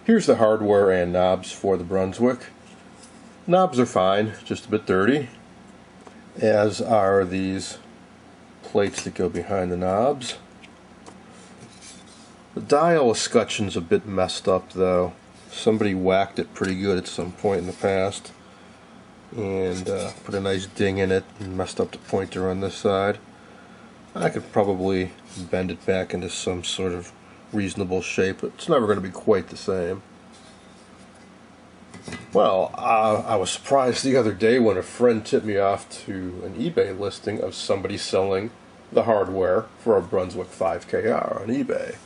Here's the hardware and knobs for the Brunswick. Knobs are fine, just a bit dirty, as are these plates that go behind the knobs. The dial escutcheon's a bit messed up though. Somebody whacked it pretty good at some point in the past and put a nice ding in it and messed up the pointer on this side. I could probably bend it back into some sort of reasonable shape, but it's never going to be quite the same. Well, I was surprised the other day when a friend tipped me off to an eBay listing of somebody selling the hardware for a Brunswick 5KR on eBay.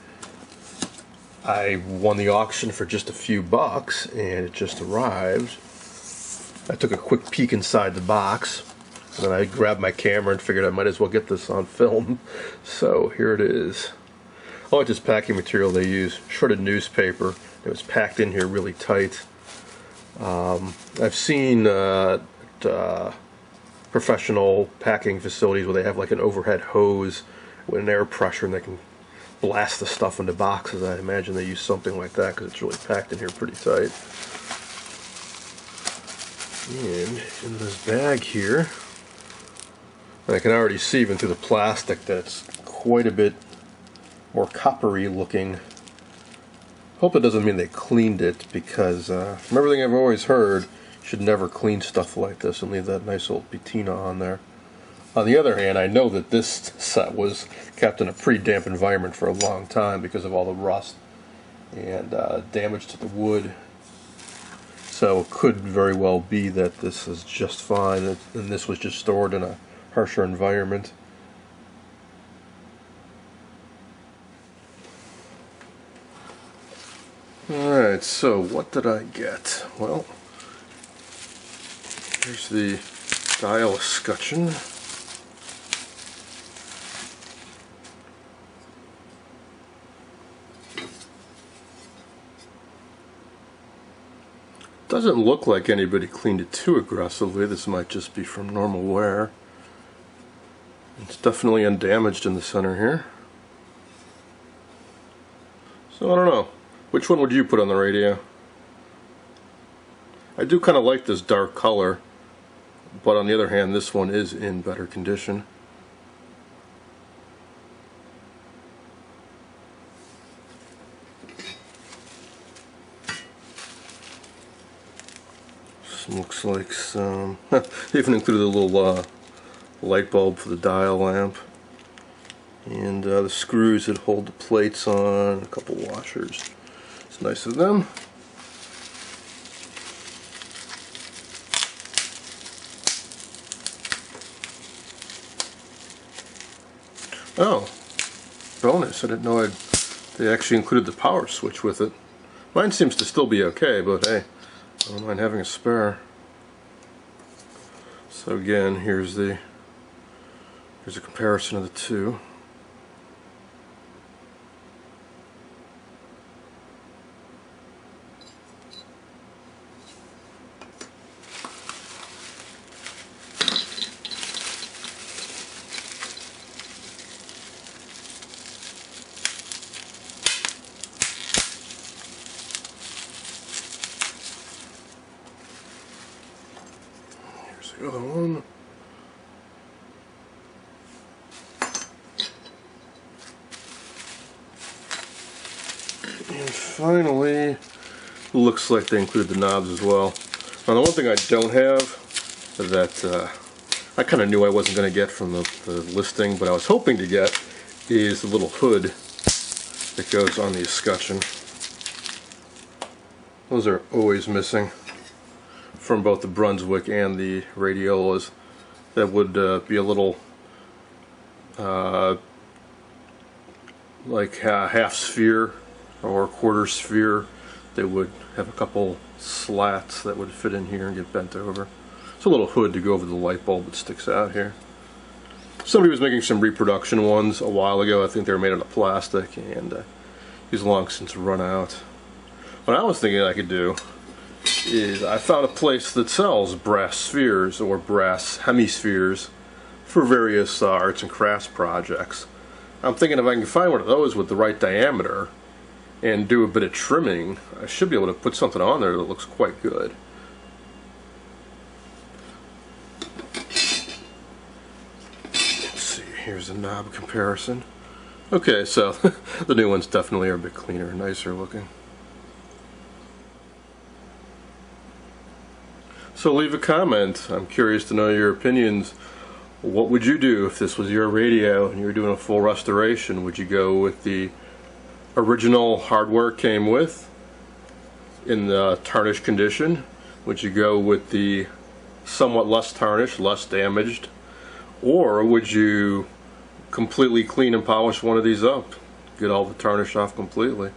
I won the auction for just a few bucks and it just arrived. I took a quick peek inside the box and then I grabbed my camera and figured I might as well get this on film. So here it is. I like this packing material they use, shredded newspaper. It was packed in here really tight. I've seen professional packing facilities where they have like an overhead hose with an air pressure and they can blast the stuff into boxes. I imagine they use something like that because it's really packed in here pretty tight. And in this bag here, I can already see even through the plastic that it's quite a bit more coppery looking. Hope it doesn't mean they cleaned it, because from everything I've always heard, you should never clean stuff like this and leave that nice old patina on there. On the other hand, I know that this set was kept in a pretty damp environment for a long time because of all the rust and damage to the wood. So it could very well be that this is just fine and this was just stored in a harsher environment. Alright, so what did I get? Well, here's the dial escutcheon. Doesn't look like anybody cleaned it too aggressively. This might just be from normal wear. It's definitely undamaged in the center here. So I don't know. Which one would you put on the radio? I do kind of like this dark color, but on the other hand, this one is in better condition. This looks like some... they even included a little light bulb for the dial lamp. And the screws that hold the plates on, a couple washers. It's nice of them. Oh, bonus. I didn't know they actually included the power switch with it. Mine seems to still be okay, but hey, I don't mind having a spare. So again, here's a comparison of the two. The other one. And finally, looks like they included the knobs as well. Now the one thing I don't have that I kind of knew I wasn't going to get from the listing, but I was hoping to get, is the little hood that goes on the escutcheon. Those are always missing from both the Brunswick and the radiolas. That would be a little like a half sphere or a quarter sphere that would have a couple slats that would fit in here and get bent over. It's a little hood to go over the light bulb that sticks out here. Somebody was making some reproduction ones a while ago. I think they were made out of plastic, and these long since run out. What I was thinking I could do is I found a place that sells brass spheres or brass hemispheres for various arts and crafts projects. I'm thinking if I can find one of those with the right diameter and do a bit of trimming, I should be able to put something on there that looks quite good. Let's see, here's a knob comparison. Okay, so the new ones definitely are a bit cleaner, nicer looking. So leave a comment. I'm curious to know your opinions. What would you do if this was your radio and you were doing a full restoration? Would you go with the original hardware it came with in the tarnished condition? Would you go with the somewhat less tarnished, less damaged? Or would you completely clean and polish one of these up? Get all the tarnish off completely?